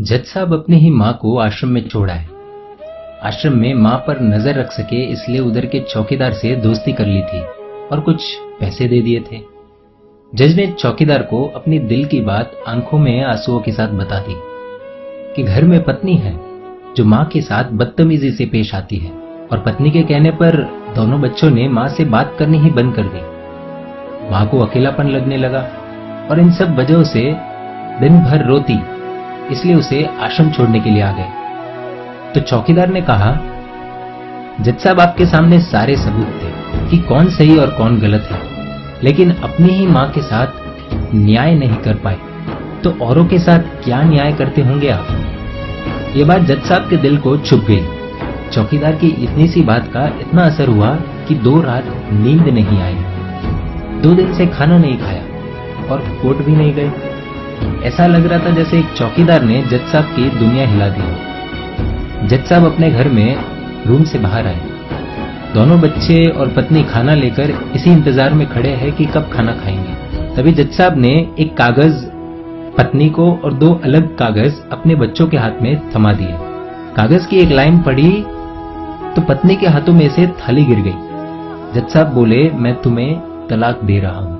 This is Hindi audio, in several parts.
जज साहब अपनी ही माँ को आश्रम में छोड़ आए। आश्रम में माँ पर नजर रख सके इसलिए उधर के चौकीदार से दोस्ती कर ली थी और कुछ पैसे दे दिए थे। जज ने चौकीदार को अपनी दिल की बात आंखों में आंसुओं के साथ बता दी कि घर में पत्नी है जो माँ के साथ बदतमीजी से पेश आती है और पत्नी के कहने पर दोनों बच्चों ने माँ से बात करनी ही बंद कर दी। माँ को अकेलापन लगने लगा और इन सब वजहों से दिन भर रोती, इसलिए उसे आश्रम छोड़ने के लिए आ गए। तो चौकीदार ने कहा, जज साहब आपके सामने सारे सबूत थे कि कौन सही और कौन गलत है, लेकिन अपनी ही माँ के साथ न्याय नहीं कर पाए तो औरों के साथ क्या न्याय करते होंगे आप। ये बात जज साहब के दिल को छुप गई। चौकीदार की इतनी सी बात का इतना असर हुआ कि 2 रात नींद नहीं आई, 2 दिन से खाना नहीं खाया और कोर्ट भी नहीं गए। ऐसा लग रहा था जैसे एक चौकीदार ने जज साहब की दुनिया हिला दी। जज साहब अपने घर में रूम से बाहर आए। दोनों बच्चे और पत्नी खाना लेकर इसी इंतजार में खड़े हैं कि कब खाना खाएंगे। तभी जज साहब ने एक कागज पत्नी को और 2 अलग कागज अपने बच्चों के हाथ में थमा दिए। कागज की एक लाइन पढ़ी तो पत्नी के हाथों में से थाली गिर गई। जज साहब बोले, मैं तुम्हें तलाक दे रहा हूं,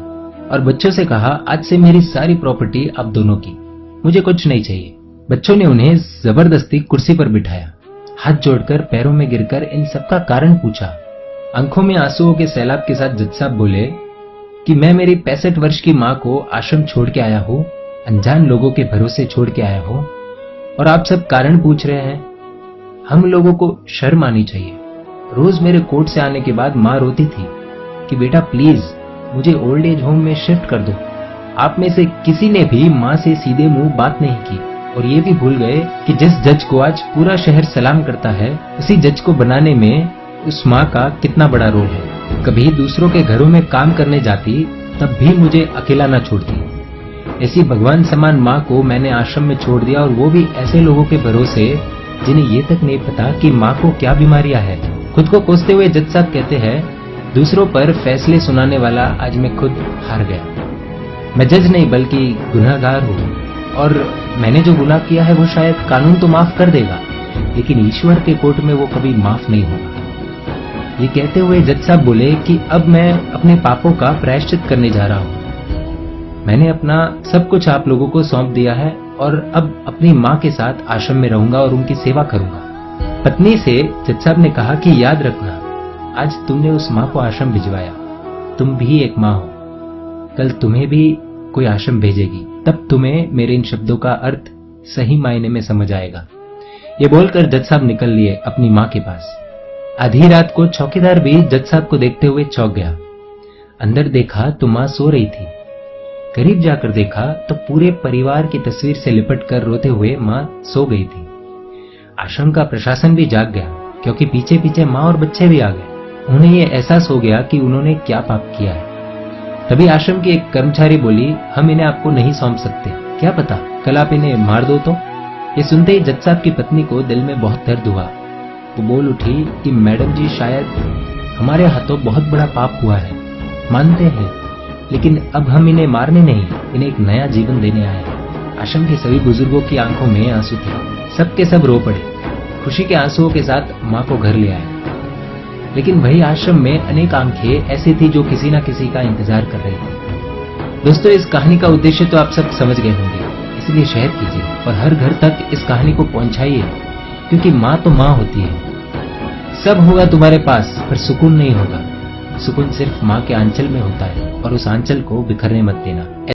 और बच्चों से कहा, आज से मेरी सारी प्रॉपर्टी आप दोनों की, मुझे कुछ नहीं चाहिए। बच्चों ने उन्हें जबरदस्ती कुर्सी पर बिठाया, हाथ जोड़कर पैरों में गिरकर इन सबका कारण पूछा। आंखों में आंसुओं के सैलाब के साथ जज साहब बोले कि मैं मेरी 65 वर्ष की माँ को आश्रम छोड़ के आया हूँ, अनजान लोगों के भरोसे छोड़ के आया हूँ, और आप सब कारण पूछ रहे हैं। हम लोगों को शर्म आनी चाहिए। रोज मेरे कोर्ट से आने के बाद माँ रोती थी कि बेटा प्लीज मुझे ओल्ड एज होम में शिफ्ट कर दो। आप में से किसी ने भी माँ से सीधे मुंह बात नहीं की और ये भी भूल गए कि जिस जज को आज पूरा शहर सलाम करता है, उसी जज को बनाने में उस माँ का कितना बड़ा रोल है। कभी दूसरों के घरों में काम करने जाती तब भी मुझे अकेला ना छोड़ती। ऐसी भगवान समान माँ को मैंने आश्रम में छोड़ दिया, और वो भी ऐसे लोगों के भरोसे जिन्हें ये तक नहीं पता कि माँ को क्या बीमारियां है। खुद को कोसते हुए जज साहब कहते हैं, दूसरों पर फैसले सुनाने वाला आज मैं खुद हार गया। मैं जज नहीं बल्कि गुनहगार हूँ, और मैंने जो गुनाह किया है वो शायद कानून तो माफ कर देगा, लेकिन ईश्वर के कोर्ट में वो कभी माफ नहीं होगा। ये कहते हुए जज साहब बोले कि अब मैं अपने पापों का प्रायश्चित करने जा रहा हूँ। मैंने अपना सब कुछ आप लोगों को सौंप दिया है और अब अपनी माँ के साथ आश्रम में रहूंगा और उनकी सेवा करूंगा। पत्नी से जज साहब ने कहा कि याद रखना, आज तुमने उस माँ को आश्रम भिजवाया, तुम भी एक माँ हो, कल तुम्हें भी कोई आश्रम भेजेगी, तब तुम्हें मेरे इन शब्दों का अर्थ सही मायने में समझ आएगा। ये बोलकर जज साहब निकल लिए अपनी माँ के पास। आधी रात को चौकीदार भी जज साहब को देखते हुए चौंक गया। अंदर देखा तो माँ सो रही थी। करीब जाकर देखा तो पूरे परिवार की तस्वीर से लिपट कर रोते हुए माँ सो गई थी। आश्रम का प्रशासन भी जाग गया, क्योंकि पीछे पीछे माँ और बच्चे भी आ गए। उन्हें यह एहसास हो गया कि उन्होंने क्या पाप किया है। तभी आश्रम की एक कर्मचारी बोली, हम इन्हें आपको नहीं सौंप सकते, क्या पता कल आप इन्हें मार दो तो। ये सुनते ही जज साहब की पत्नी को दिल में बहुत दर्द हुआ। वो बोल उठी कि मैडम जी, शायद हमारे हाथों बहुत बड़ा पाप हुआ है, मानते हैं, लेकिन अब हम इन्हें मारने नहीं, इन्हें एक नया जीवन देने आए हैं। आश्रम के सभी बुजुर्गों की आंखों में आंसू थे। सबके सब रो पड़े। खुशी के आंसुओं के साथ माँ को घर ले आए। लेकिन वही आश्रम में अनेक आंखें ऐसी थी जो किसी न किसी का इंतजार कर रही थी। दोस्तों, इस कहानी का उद्देश्य तो आप सब समझ गए होंगे, इसलिए शेयर कीजिए और हर घर तक इस कहानी को पहुंचाइए, क्योंकि माँ तो माँ होती है। सब होगा तुम्हारे पास, पर सुकून नहीं होगा। सुकून सिर्फ माँ के आंचल में होता है, और उस आंचल को बिखरने मत देना।